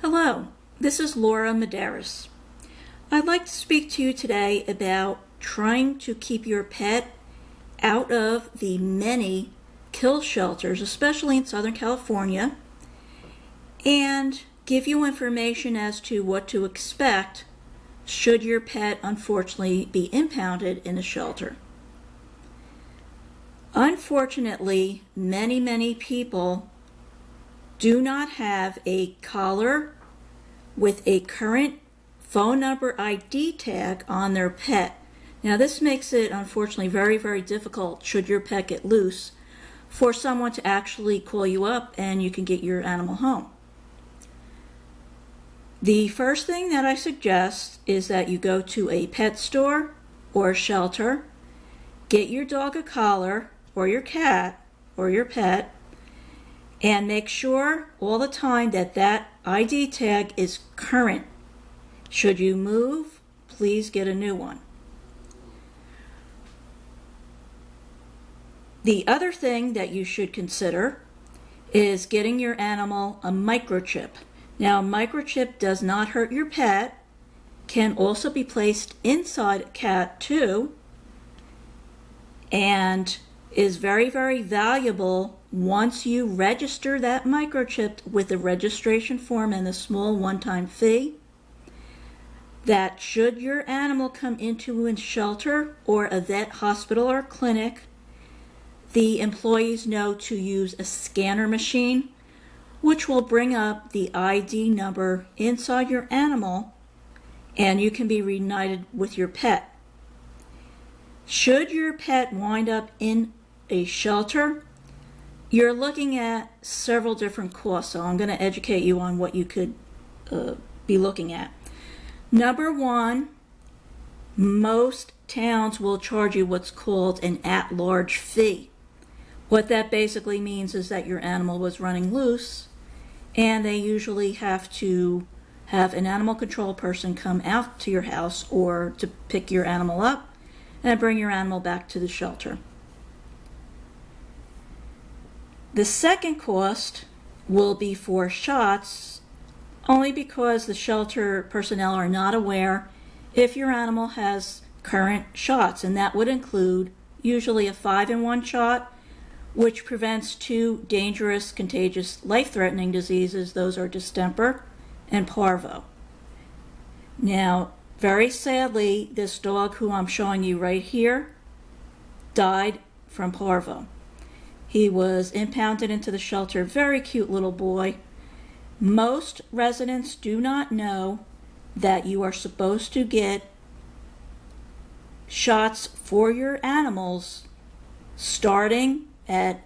Hello, this is Laura Medeiros. I'd like to speak to you today about trying to keep your pet out of the many kill shelters, especially in Southern California, and give you information as to what to expect should your pet unfortunately be impounded in a shelter. Unfortunately, many people do not have a collar with a current phone number ID tag on their pet. Now this makes it unfortunately very difficult should your pet get loose for someone to actually call you up and you can get your animal home. The first thing that I suggest is that you go to a pet store or a shelter, get your dog a collar or your cat or your pet, and make sure all the time that that ID tag is current. Should you move, please get a new one. The other thing that you should consider is getting your animal a microchip. Now, a microchip does not hurt your pet, can also be placed inside a cat too, and is very valuable once you register that microchip with a registration form and a small one-time fee. That should your animal come into a shelter or a vet, hospital, or clinic, the employees know to use a scanner machine, which will bring up the ID number inside your animal, and you can be reunited with your pet. Should your pet wind up in a shelter, you're looking at several different costs, so I'm going to educate you on what you could be looking at. Number one, most towns will charge you what's called an at-large fee. What that basically means is that your animal was running loose, and they usually have to have an animal control person come out to your house or to pick your animal up and bring your animal back to the shelter. The second cost will be for shots, only because the shelter personnel are not aware if your animal has current shots, and that would include usually a 5-in-1 shot, which prevents two dangerous, contagious, life-threatening diseases. Those are distemper and parvo. Now, very sadly, this dog who I'm showing you right here died from parvo. He was impounded into the shelter, very cute little boy. Most residents do not know that you are supposed to get shots for your animals starting at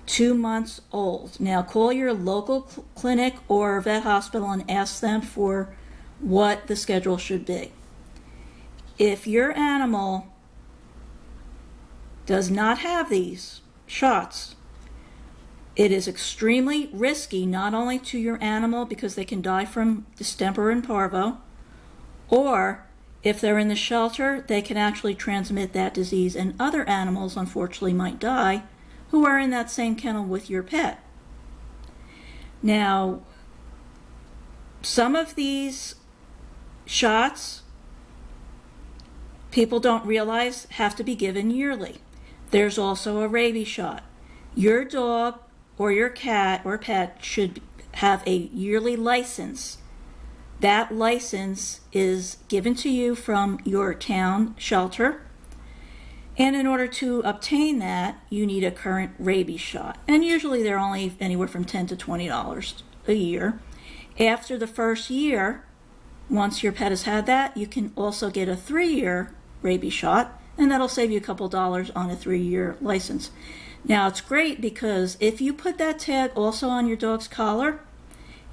2 months old. Now call your local clinic or vet hospital and ask them for what the schedule should be. If your animal does not have these shots, it is extremely risky, not only to your animal because they can die from distemper and parvo, or if they're in the shelter, they can actually transmit that disease, and other animals unfortunately might die who are in that same kennel with your pet. Now, some of these shots people don't realize have to be given yearly. There's also a rabies shot. Your dog or your cat or pet should have a yearly license. That license is given to you from your town shelter, and in order to obtain that, you need a current rabies shot. And usually they're only anywhere from $10 to $20 a year. After the first year, once your pet has had that, you can also get a 3-year rabies shot, and that'll save you a couple dollars on a 3-year license. Now it's great because if you put that tag also on your dog's collar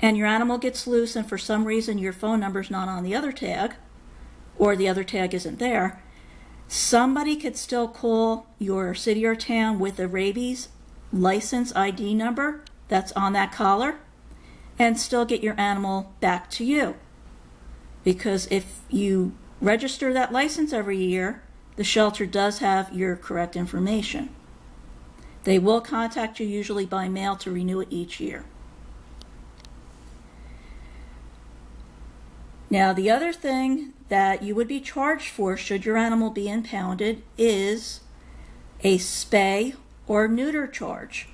and your animal gets loose and for some reason your phone number's not on the other tag or the other tag isn't there, somebody could still call your city or town with a rabies license ID number that's on that collar and still get your animal back to you. Because if you register that license every year, the shelter does have your correct information. They will contact you usually by mail to renew it each year. Now, the other thing that you would be charged for should your animal be impounded is a spay or neuter charge.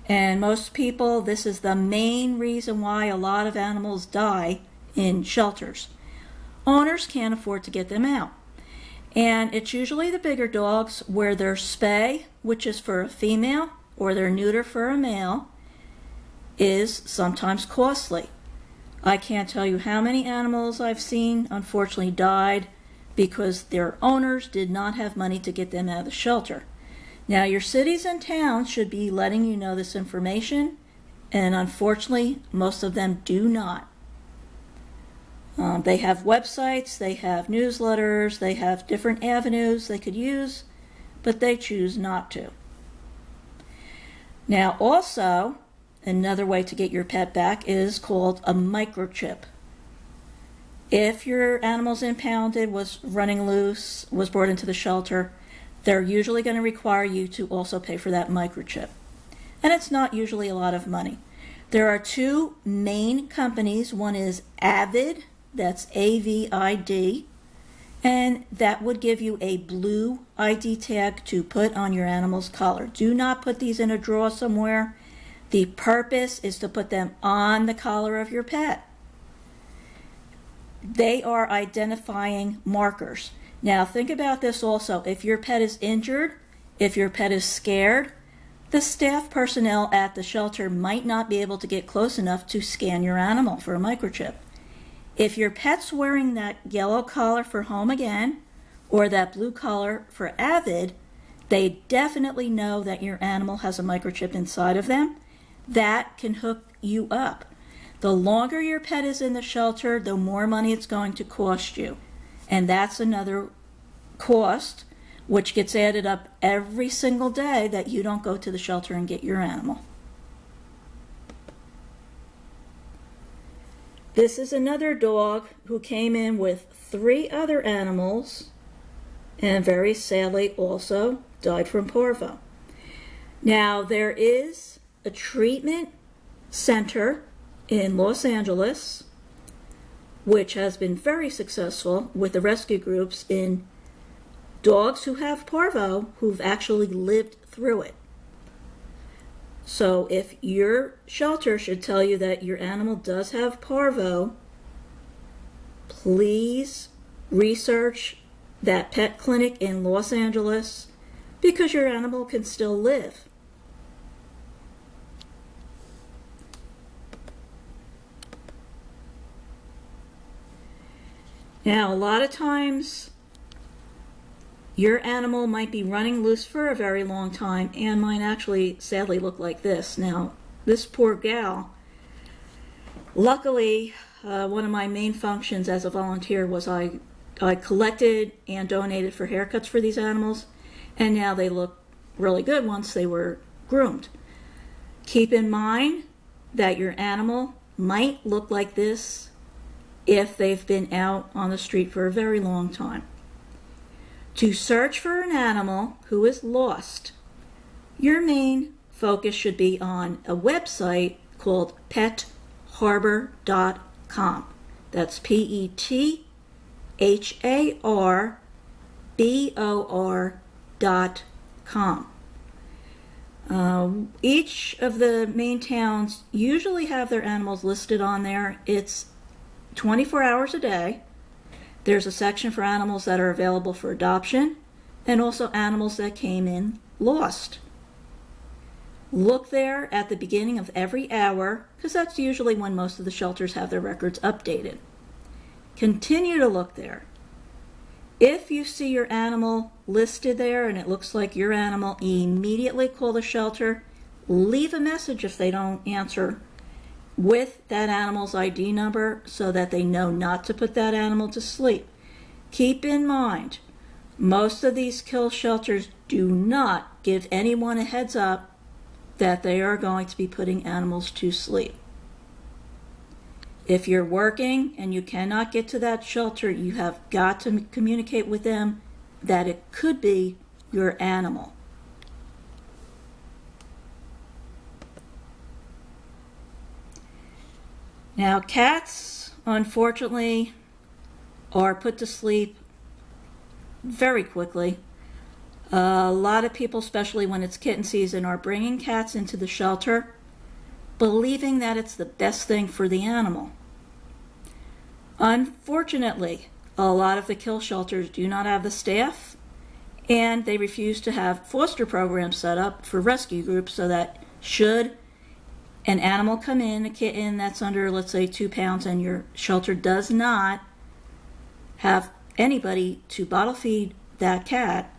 And most people, this is the main reason why a lot of animals die in shelters. Owners can't afford to get them out. And it's usually the bigger dogs where their spay, which is for a female, or their neuter for a male, is sometimes costly. I can't tell you how many animals I've seen unfortunately died because their owners did not have money to get them out of the shelter. Now, your cities and towns should be letting you know this information, and unfortunately, most of them do not. They have websites, they have newsletters, they have different avenues they could use, but they choose not to. Now, also, another way to get your pet back is called a microchip. If your animal's impounded, was running loose, was brought into the shelter, they're usually going to require you to also pay for that microchip. And it's not usually a lot of money. There are two main companies. One is Avid, that's AVID, and that would give you a blue ID tag to put on your animal's collar. Do not put these in a drawer somewhere. The purpose is to put them on the collar of your pet. They are identifying markers. Now think about this also. If your pet is injured, if your pet is scared, the staff personnel at the shelter might not be able to get close enough to scan your animal for a microchip. If your pet's wearing that yellow collar for Home Again or that blue collar for Avid, they definitely know that your animal has a microchip inside of them. That can hook you up. The longer your pet is in the shelter, the more money it's going to cost you. And that's another cost which gets added up every single day that you don't go to the shelter and get your animal. This is another dog who came in with 3 other animals and very sadly also died from parvo. Now, there is a treatment center in Los Angeles which has been very successful with the rescue groups in dogs who have parvo who've actually lived through it. So if your shelter should tell you that your animal does have parvo, please research that pet clinic in Los Angeles because your animal can still live. Now, a lot of times your animal might be running loose for a very long time and might actually sadly look like this. Now, this poor gal, luckily, one of my main functions as a volunteer was I collected and donated for haircuts for these animals, and now they look really good once they were groomed. Keep in mind that your animal might look like this if they've been out on the street for a very long time. To search for an animal who is lost, your main focus should be on a website called PetHarbor.com. That's PetHarbor.com. Each of the main towns usually have their animals listed on there. It's 24 hours a day. There's a section for animals that are available for adoption and also animals that came in lost. Look there at the beginning of every hour because that's usually when most of the shelters have their records updated. Continue to look there. If you see your animal listed there and it looks like your animal, immediately call the shelter. Leave a message if they don't answer with that animal's ID number so that they know not to put that animal to sleep. Keep in mind, most of these kill shelters do not give anyone a heads up that they are going to be putting animals to sleep. If you're working and you cannot get to that shelter, you have got to communicate with them that it could be your animal. Now, cats, unfortunately, are put to sleep very quickly. A lot of people, especially when it's kitten season, are bringing cats into the shelter, believing that it's the best thing for the animal. Unfortunately, a lot of the kill shelters do not have the staff, and they refuse to have foster programs set up for rescue groups so that should an animal come in, a kitten that's under, let's say, 2 pounds, and your shelter does not have anybody to bottle feed that cat,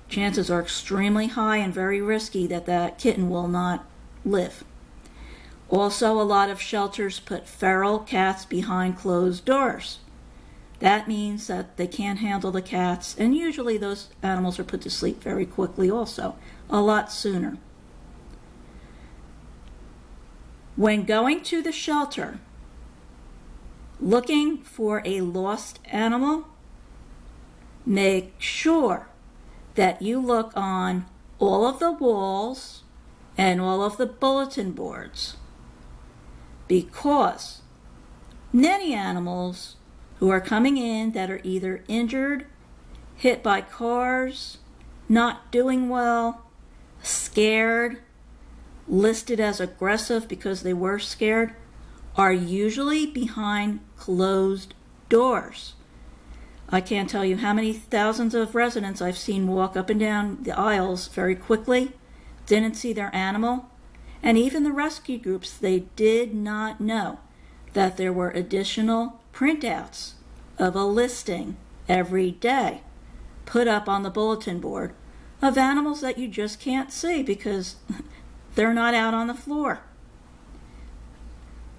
chances are extremely high and very risky that that kitten will not live. Also, a lot of shelters put feral cats behind closed doors. That means that they can't handle the cats, and usually those animals are put to sleep very quickly also, a lot sooner. When going to the shelter, looking for a lost animal, make sure that you look on all of the walls and all of the bulletin boards, because many animals who are coming in that are either injured, hit by cars, not doing well, scared, listed as aggressive because they were scared, are usually behind closed doors. I can't tell you how many thousands of residents I've seen walk up and down the aisles very quickly, didn't see their animal, and even the rescue groups, they did not know that there were additional printouts of a listing every day put up on the bulletin board of animals that you just can't see because they're not out on the floor.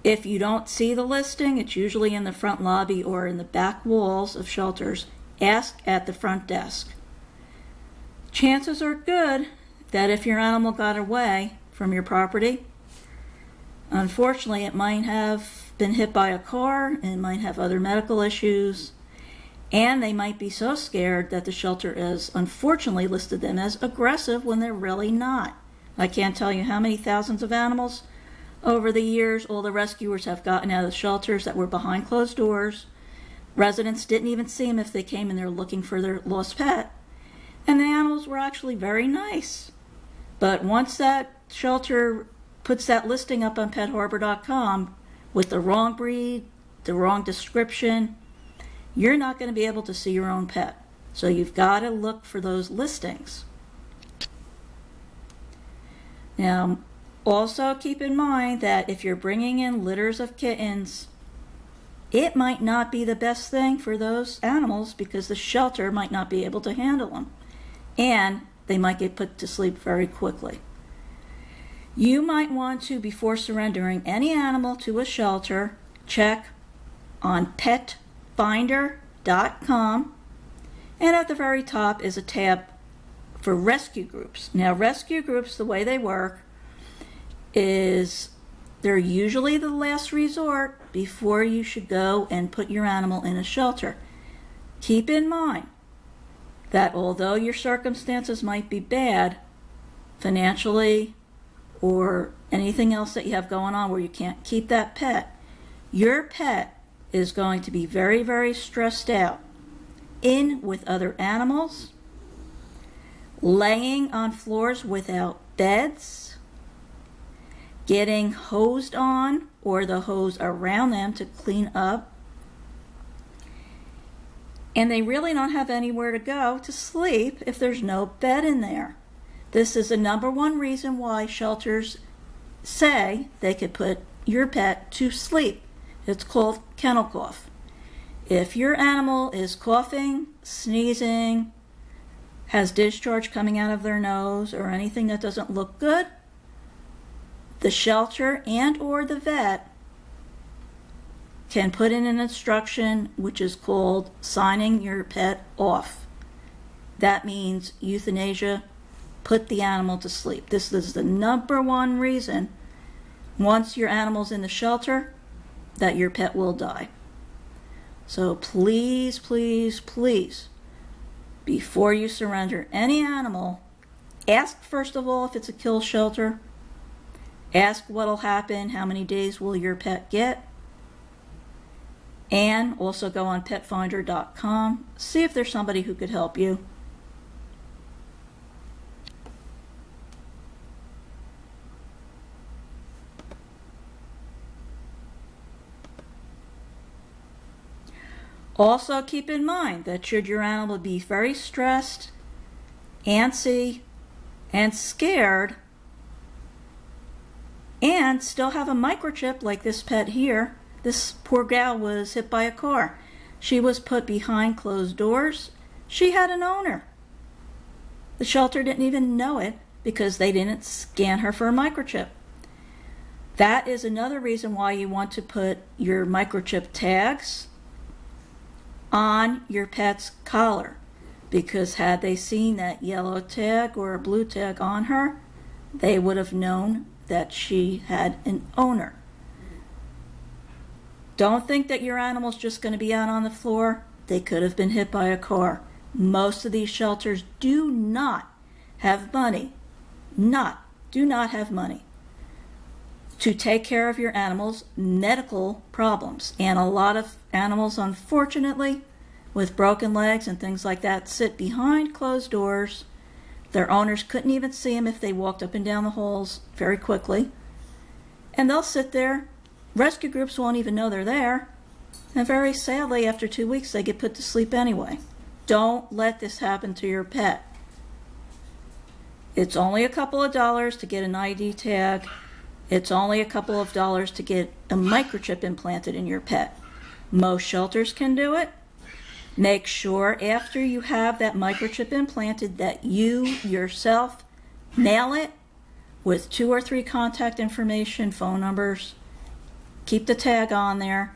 If you don't see the listing, it's usually in the front lobby or in the back walls of shelters. Ask at the front desk. Chances are good that if your animal got away from your property, unfortunately it might have been hit by a car, it might have other medical issues, and they might be so scared that the shelter has unfortunately listed them as aggressive when they're really not. I can't tell you how many thousands of animals over the years all the rescuers have gotten out of the shelters that were behind closed doors. Residents didn't even see them if they came in there looking for their lost pet. And the animals were actually very nice. But once that shelter puts that listing up on PetHarbor.com with the wrong breed, the wrong description, you're not going to be able to see your own pet. So you've got to look for those listings. Now, also keep in mind that if you're bringing in litters of kittens, it might not be the best thing for those animals because the shelter might not be able to handle them, and they might get put to sleep very quickly. You might want to, before surrendering any animal to a shelter, check on petfinder.com, and at the very top is a tab for rescue groups. Now, rescue groups, the way they work is they're usually the last resort before you should go and put your animal in a shelter. Keep in mind that although your circumstances might be bad financially or anything else that you have going on where you can't keep that pet, your pet is going to be very, very stressed out in with other animals, laying on floors without beds, getting hosed on or the hose around them to clean up, and they really don't have anywhere to go to sleep if there's no bed in there. This is the number one reason why shelters say they could put your pet to sleep. It's called kennel cough. If your animal is coughing, sneezing, has discharge coming out of their nose, or anything that doesn't look good, the shelter and or the vet can put in an instruction which is called signing your pet off. That means euthanasia, put the animal to sleep. This is the number one reason, once your animal's in the shelter, that your pet will die. So please, please, please, before you surrender any animal, ask first of all if it's a kill shelter. Ask what'll happen, how many days will your pet get, And also go on petfinder.com, see if there's somebody who could help you. Also keep in mind that should your animal be very stressed, antsy, and scared, and still have a microchip like this pet here, this poor gal was hit by a car. She was put behind closed doors. She had an owner. The shelter didn't even know it because they didn't scan her for a microchip. That is another reason why you want to put your microchip tags on your pet's collar, because had they seen that yellow tag or a blue tag on her, they would have known that she had an owner. Don't think that your animal's just going to be out on the floor. They could have been hit by a car. Most of these shelters do not have money, do not have money to take care of your animal's medical problems. And a lot of animals, unfortunately, with broken legs and things like that, sit behind closed doors. Their owners couldn't even see them if they walked up and down the halls very quickly. And they'll sit there. Rescue groups won't even know they're there. And very sadly, after 2 weeks, they get put to sleep anyway. Don't let this happen to your pet. It's only a couple of dollars to get an ID tag. It's only a couple of dollars to get a microchip implanted in your pet. Most shelters can do it. Make sure after you have that microchip implanted that you yourself mail it with 2 or 3 contact information, phone numbers. Keep the tag on there.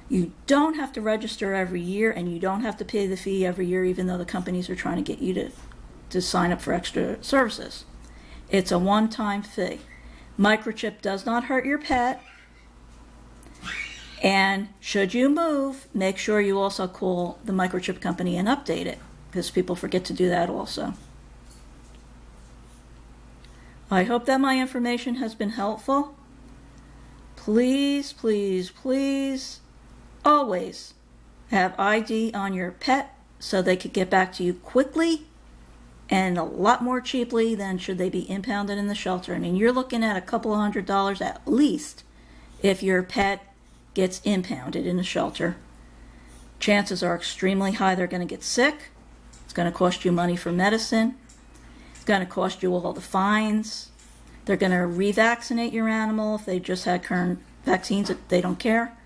You don't have to register every year, and you don't have to pay the fee every year, even though the companies are trying to get you to sign up for extra services. It's a one-time fee. Microchip does not hurt your pet. And should you move, make sure you also call the microchip company and update it, because people forget to do that also. I hope that my information has been helpful. Please, please, please, always have ID on your pet so they could get back to you quickly and a lot more cheaply than should they be impounded in the shelter. I mean, you're looking at a couple of $100 at least if your pet gets impounded in a shelter. Chances are extremely high they're going to get sick. It's going to cost you money for medicine. It's going to cost you all the fines. They're going to revaccinate your animal if they just had current vaccines. They don't care.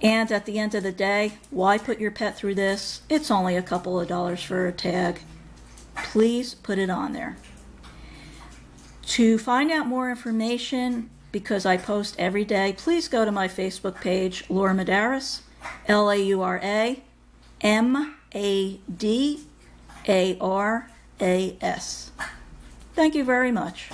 And at the end of the day, why put your pet through this? It's only a couple of dollars for a tag. Please put it on there. To find out more information, because I post every day, please go to my Facebook page, Laura Madaras, LauraMadaras. Thank you very much.